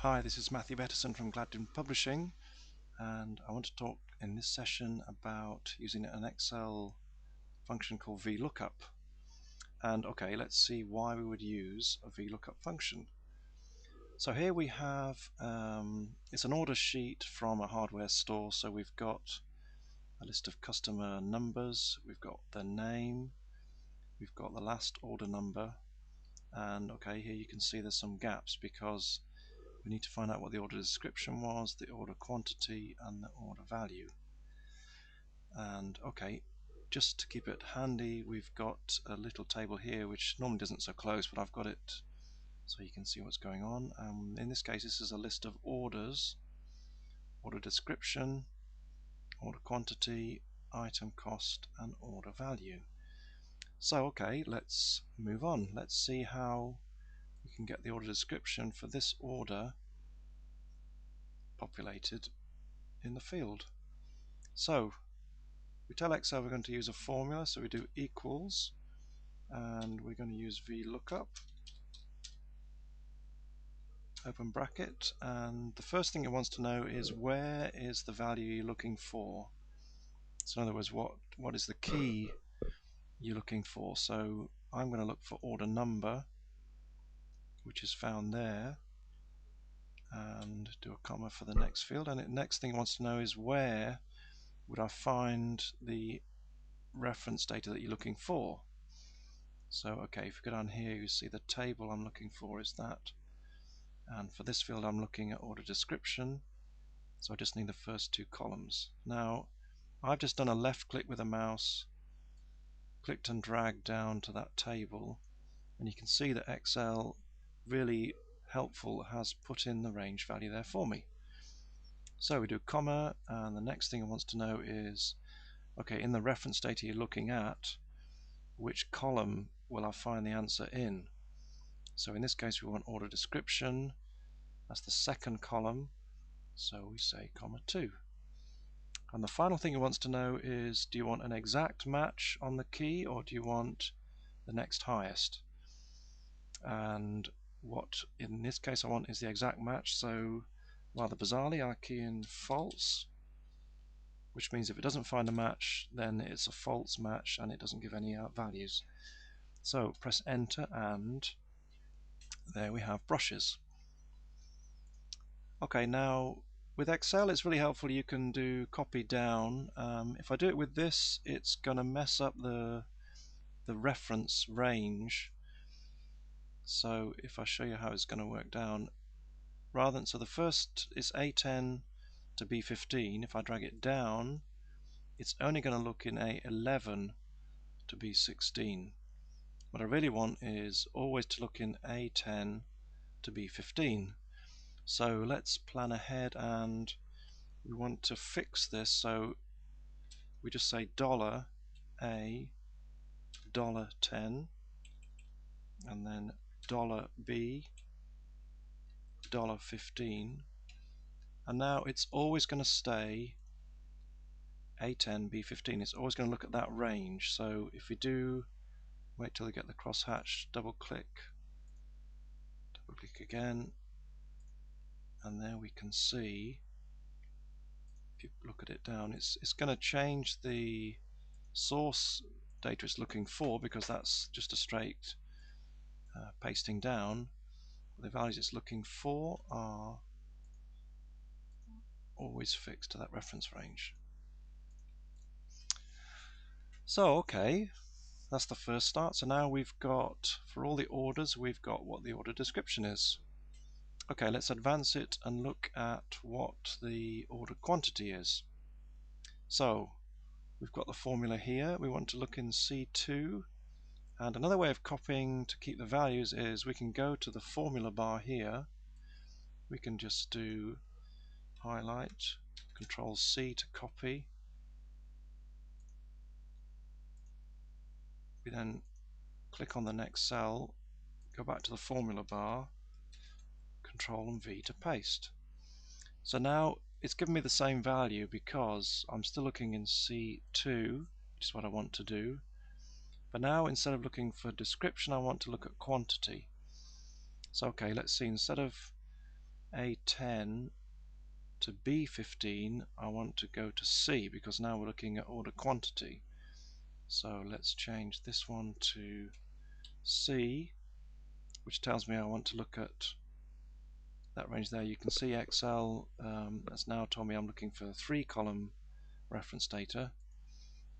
Hi, this is Matthew Betterson from Gladden Publishing, and I want to talk in this session about using an Excel function called VLookup. And okay, let's see why we would use a VLookup function. So here we have, it's an order sheet from a hardware store, so we've got a list of customer numbers, we've got their name, we've got the last order number, and okay, here you can see there's some gaps because we need to find out what the order description was, the order quantity, and the order value. And okay, just to keep it handy, we've got a little table here which normally doesn't so close, but I've got it so you can see what's going on. In this case, this is a list of orders, order description, order quantity, item cost, and order value. So okay, let's move on. Let's see how we can get the order description for this order populated in the field. So we tell Excel we're going to use a formula, so we do equals, and we're going to use VLookup, open bracket, and the first thing it wants to know is where is the value you're looking for. So in other words, what is the key you're looking for. So I'm going to look for order number, which is found there, and do a comma for the next field. And the next thing it wants to know is where would I find the reference data that you're looking for. So okay, if you go down here, you see the table I'm looking for is that, and for this field I'm looking at order description, so I just need the first two columns. Now I've just done a left click with a mouse, clicked and dragged down to that table, and you can see that Excel, really helpful, has put in the range value there for me. So we do comma, and the next thing it wants to know is, okay, in the reference data you're looking at, which column will I find the answer in? So in this case we want order description, that's the second column, so we say comma 2. And the final thing it wants to know is, do you want an exact match on the key or do you want the next highest? And what in this case I want is the exact match, so rather bizarrely I key in false, which means if it doesn't find a match then it's a false match and it doesn't give any values. So press enter and there we have brushes. Okay, now with Excel it's really helpful, you can do copy down. If I do it with this, it's going to mess up the reference range. So if I show you how it's going to work down, rather than, so the first is A10 to B15, if I drag it down it's only going to look in A11 to B16. What I really want is always to look in A10 to B15. So let's plan ahead, and we want to fix this, so we just say $A, $10, and then $B, $15, and now it's always going to stay A10, B15. It's always going to look at that range. So if we do, wait till we get the crosshatch, double click again, and there we can see, if you look at it down, it's going to change the source data it's looking for, because that's just a straight pasting down. The values it's looking for are always fixed to that reference range. So okay, that's the first start. So now we've got, for all the orders, we've got what the order description is. Okay, let's advance it and look at what the order quantity is. So we've got the formula here. We want to look in C2, and another way of copying to keep the values is we can go to the formula bar here. We can just do highlight, Control C to copy. We then click on the next cell, go back to the formula bar, Control and V to paste. So now it's given me the same value because I'm still looking in C2, which is what I want to do. But now instead of looking for description, I want to look at quantity. So okay, let's see, instead of A10 to B15, I want to go to C because now we're looking at order quantity. So let's change this one to C, which tells me I want to look at that range there. You can see Excel has now told me I'm looking for 3-column reference data,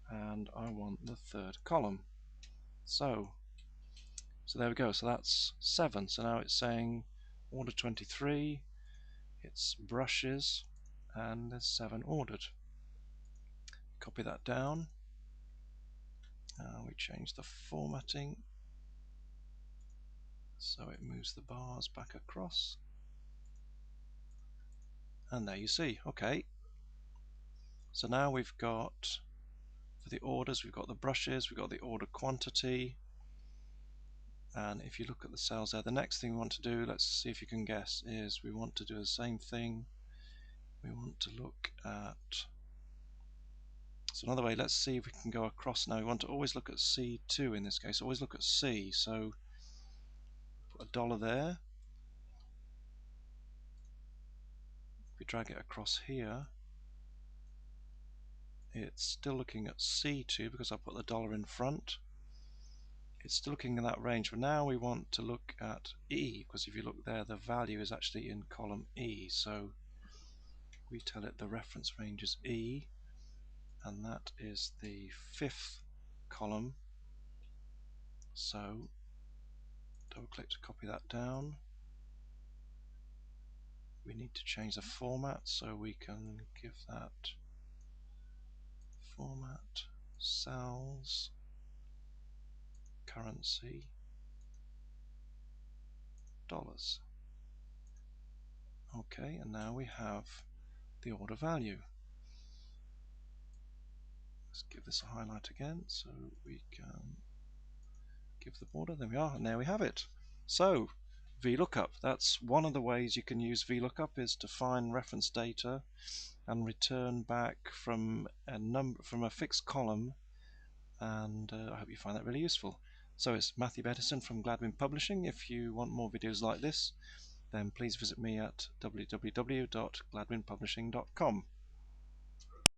and I want the 3rd column. So there we go. So that's 7. So now it's saying order 23, it's brushes, and there's 7 ordered. Copy that down. We change the formatting so it moves the bars back across. And there you see. Okay. So now we've got, for the orders, we've got the brushes, we've got the order quantity. And if you look at the cells there, the next thing we want to do, let's see if you can guess, is we want to do the same thing. We want to look at, so another way, let's see if we can go across now. We want to always look at C2 in this case, always look at C. So put $1 there. If we drag it across here, it's still looking at C2 because I put the $1 in front. It's still looking in that range, but now we want to look at E, because if you look there, the value is actually in column E. So we tell it the reference range is E, and that is the 5th column. So double click to copy that down. We need to change the format, so we can give that format cells currency dollars. Okay, and now we have the order value. Let's give this a highlight again so we can give the border. There we are, and there we have it. So VLookup, that's one of the ways you can use VLookup, is to find reference data and return back from a fixed column, and I hope you find that really useful. So it's Matthew Bettison from Gladwin Publishing. If you want more videos like this, then please visit me at www.gladwinpublishing.com.